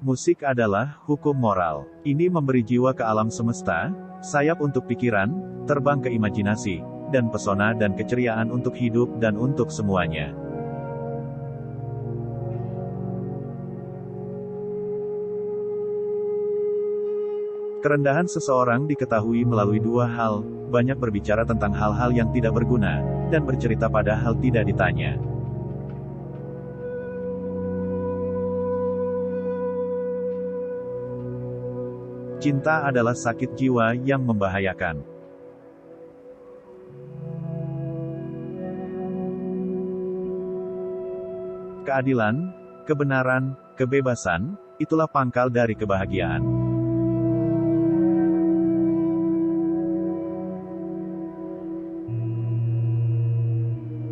Musik adalah hukum moral. Ini memberi jiwa ke alam semesta, sayap untuk pikiran, terbang ke imajinasi, dan pesona dan keceriaan untuk hidup dan untuk semuanya. Kerendahan seseorang diketahui melalui dua hal, banyak berbicara tentang hal-hal yang tidak berguna, dan bercerita padahal tidak ditanya. Cinta adalah sakit jiwa yang membahayakan. Keadilan, kebenaran, kebebasan, itulah pangkal dari kebahagiaan.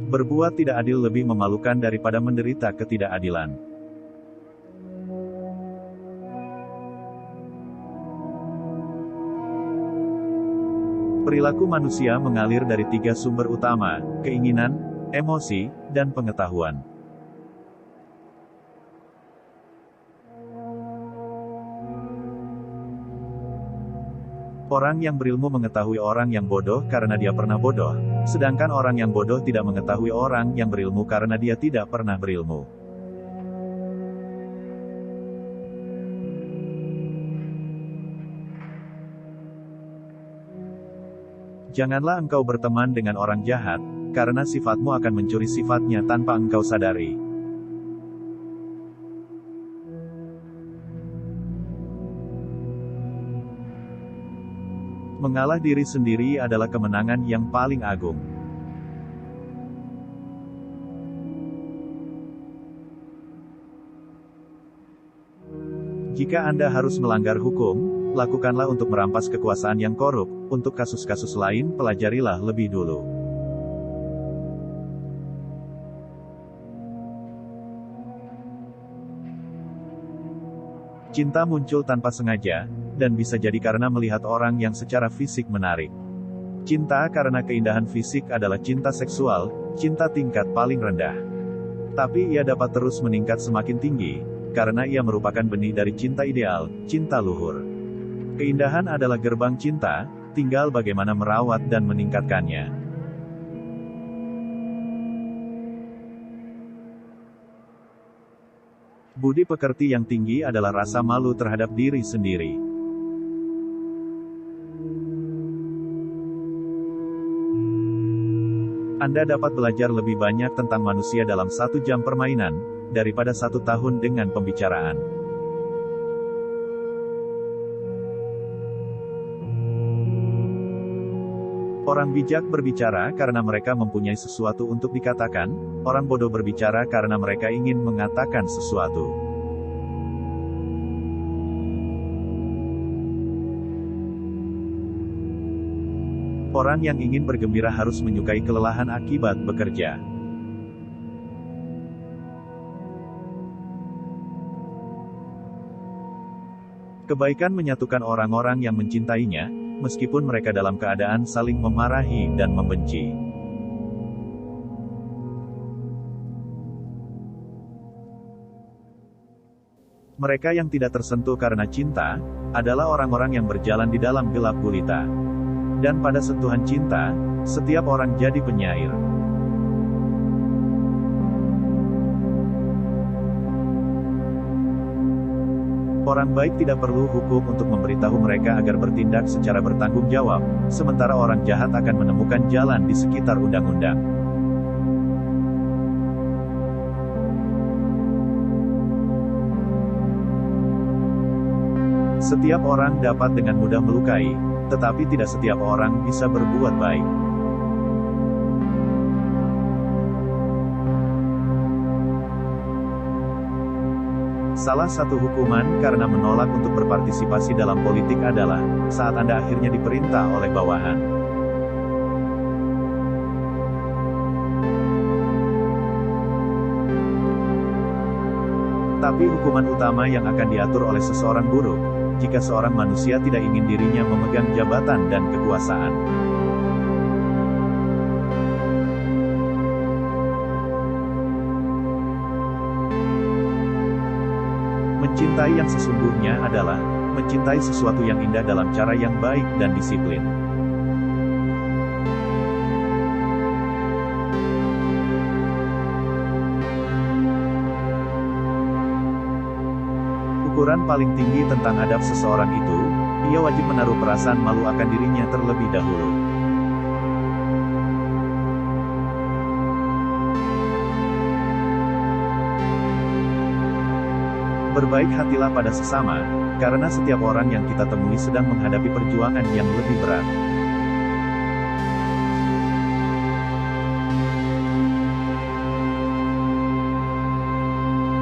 Berbuat tidak adil lebih memalukan daripada menderita ketidakadilan. Perilaku manusia mengalir dari tiga sumber utama, keinginan, emosi, dan pengetahuan. Orang yang berilmu mengetahui orang yang bodoh karena dia pernah bodoh, sedangkan orang yang bodoh tidak mengetahui orang yang berilmu karena dia tidak pernah berilmu. Janganlah engkau berteman dengan orang jahat, karena sifatmu akan mencuri sifatnya tanpa engkau sadari. Mengalah diri sendiri adalah kemenangan yang paling agung. Jika Anda harus melanggar hukum, lakukanlah untuk merampas kekuasaan yang korup. Untuk kasus-kasus lain, pelajarilah lebih dulu. Cinta muncul tanpa sengaja, dan bisa jadi karena melihat orang yang secara fisik menarik. Cinta karena keindahan fisik adalah cinta seksual, cinta tingkat paling rendah. Tapi ia dapat terus meningkat semakin tinggi, karena ia merupakan benih dari cinta ideal, cinta luhur. Keindahan adalah gerbang cinta, tinggal bagaimana merawat dan meningkatkannya. Budi pekerti yang tinggi adalah rasa malu terhadap diri sendiri. Anda dapat belajar lebih banyak tentang manusia dalam 1 jam permainan, daripada 1 tahun dengan pembicaraan. Orang bijak berbicara karena mereka mempunyai sesuatu untuk dikatakan, orang bodoh berbicara karena mereka ingin mengatakan sesuatu. Orang yang ingin bergembira harus menyukai kelelahan akibat bekerja. Kebaikan menyatukan orang-orang yang mencintainya, meskipun mereka dalam keadaan saling memarahi dan membenci. Mereka yang tidak tersentuh karena cinta, adalah orang-orang yang berjalan di dalam gelap gulita. Dan pada sentuhan cinta, setiap orang jadi penyair. Orang baik tidak perlu hukum untuk memberitahu mereka agar bertindak secara bertanggung jawab, sementara orang jahat akan menemukan jalan di sekitar undang-undang. Setiap orang dapat dengan mudah melukai, tetapi tidak setiap orang bisa berbuat baik. Salah satu hukuman karena menolak untuk berpartisipasi dalam politik adalah saat Anda akhirnya diperintah oleh bawahan. Tapi hukuman utama yang akan diatur oleh seseorang buruk, jika seorang manusia tidak ingin dirinya memegang jabatan dan kekuasaan. Mencintai yang sesungguhnya adalah mencintai sesuatu yang indah dalam cara yang baik dan disiplin. Ukuran paling tinggi tentang adab seseorang itu, ia wajib menaruh perasaan malu akan dirinya terlebih dahulu. Berbaik hatilah pada sesama, karena setiap orang yang kita temui sedang menghadapi perjuangan yang lebih berat.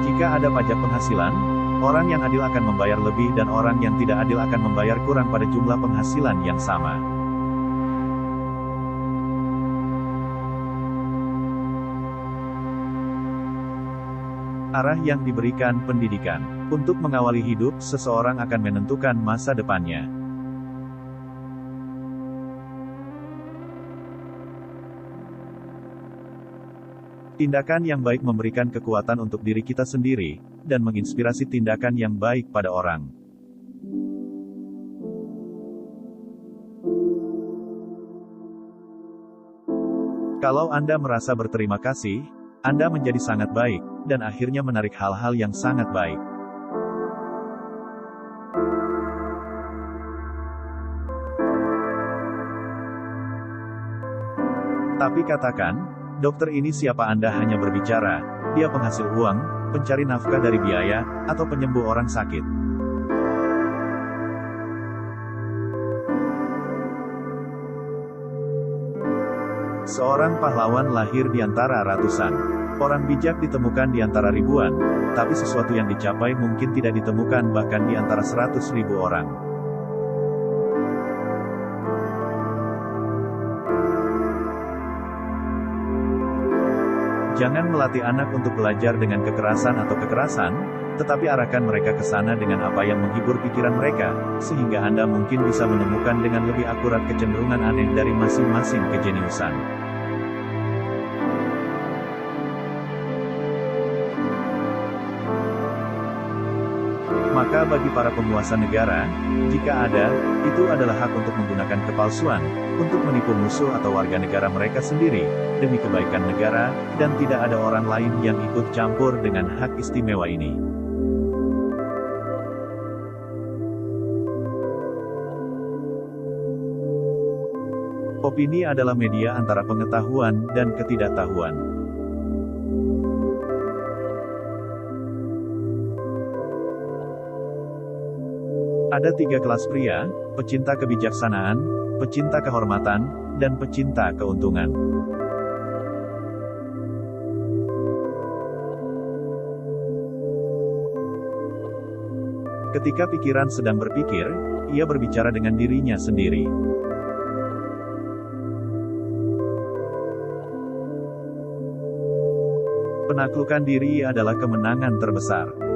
Jika ada pajak penghasilan, orang yang adil akan membayar lebih dan orang yang tidak adil akan membayar kurang pada jumlah penghasilan yang sama. Arah yang diberikan pendidikan. Untuk mengawali hidup, seseorang akan menentukan masa depannya. Tindakan yang baik memberikan kekuatan untuk diri kita sendiri, dan menginspirasi tindakan yang baik pada orang. Kalau Anda merasa berterima kasih, Anda menjadi sangat baik, dan akhirnya menarik hal-hal yang sangat baik. Tapi katakan, dokter ini siapa? Anda hanya berbicara, dia penghasil uang, pencari nafkah dari biaya, atau penyembuh orang sakit. Seorang pahlawan lahir di antara ratusan. Orang bijak ditemukan di antara ribuan, tapi sesuatu yang dicapai mungkin tidak ditemukan bahkan di antara 100.000 orang. Jangan melatih anak untuk belajar dengan kekerasan atau kekerasan, tetapi arahkan mereka ke sana dengan apa yang menghibur pikiran mereka, sehingga Anda mungkin bisa menemukan dengan lebih akurat kecenderungan aneh dari masing-masing kejeniusan. Maka bagi para penguasa negara, jika ada, itu adalah hak untuk menggunakan kepalsuan, untuk menipu musuh atau warga negara mereka sendiri, demi kebaikan negara, dan tidak ada orang lain yang ikut campur dengan hak istimewa ini. Opini adalah media antara pengetahuan dan ketidaktahuan. Ada 3 kelas pria, pecinta kebijaksanaan, pecinta kehormatan, dan pecinta keuntungan. Ketika pikiran sedang berpikir, ia berbicara dengan dirinya sendiri. Penaklukan diri adalah kemenangan terbesar.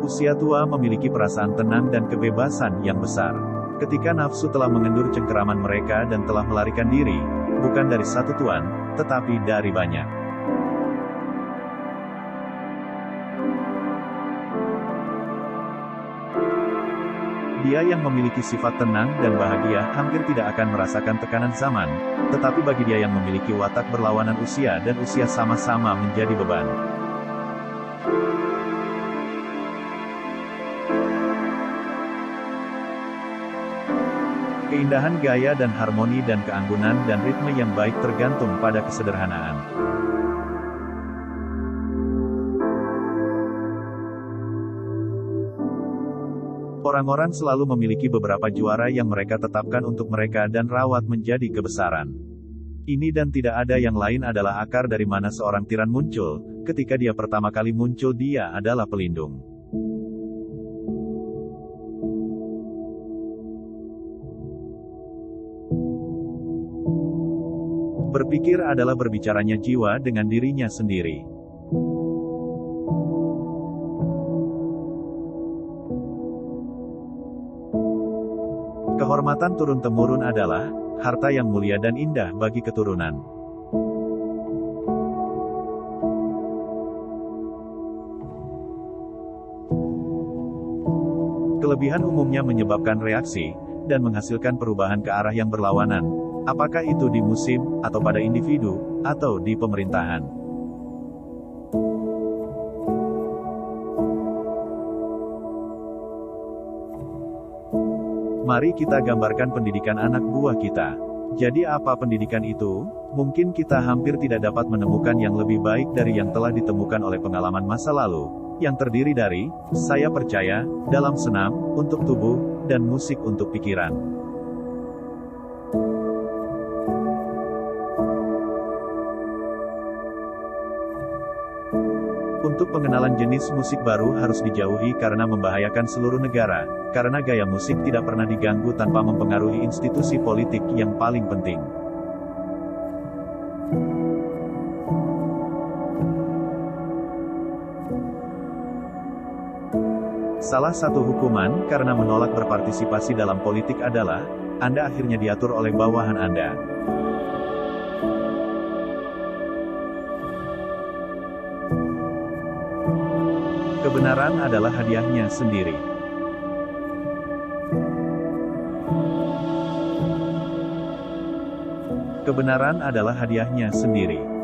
Usia tua memiliki perasaan tenang dan kebebasan yang besar. Ketika nafsu telah mengendur cengkeraman mereka dan telah melarikan diri, bukan dari satu tuan, tetapi dari banyak. Dia yang memiliki sifat tenang dan bahagia hampir tidak akan merasakan tekanan zaman, tetapi bagi dia yang memiliki watak berlawanan usia dan usia sama-sama menjadi beban. Keindahan gaya dan harmoni dan keanggunan dan ritme yang baik tergantung pada kesederhanaan. Orang-orang selalu memiliki beberapa juara yang mereka tetapkan untuk mereka dan rawat menjadi kebesaran. Ini dan tidak ada yang lain adalah akar dari mana seorang tiran muncul. Ketika dia pertama kali muncul, dia adalah pelindung. Berpikir adalah berbicaranya jiwa dengan dirinya sendiri. Kehormatan turun-temurun adalah harta yang mulia dan indah bagi keturunan. Kelebihan umumnya menyebabkan reaksi, dan menghasilkan perubahan ke arah yang berlawanan, apakah itu di musim, atau pada individu, atau di pemerintahan. Mari kita gambarkan pendidikan anak buah kita. Jadi apa pendidikan itu? Mungkin kita hampir tidak dapat menemukan yang lebih baik dari yang telah ditemukan oleh pengalaman masa lalu, yang terdiri dari, saya percaya, dalam senam, untuk tubuh, dan musik untuk pikiran. Untuk pengenalan jenis musik baru harus dijauhi karena membahayakan seluruh negara, karena gaya musik tidak pernah diganggu tanpa mempengaruhi institusi politik yang paling penting. Salah satu hukuman karena menolak berpartisipasi dalam politik adalah, Anda akhirnya diatur oleh bawahan Anda. Kebenaran adalah hadiahnya sendiri. Kebenaran adalah hadiahnya sendiri.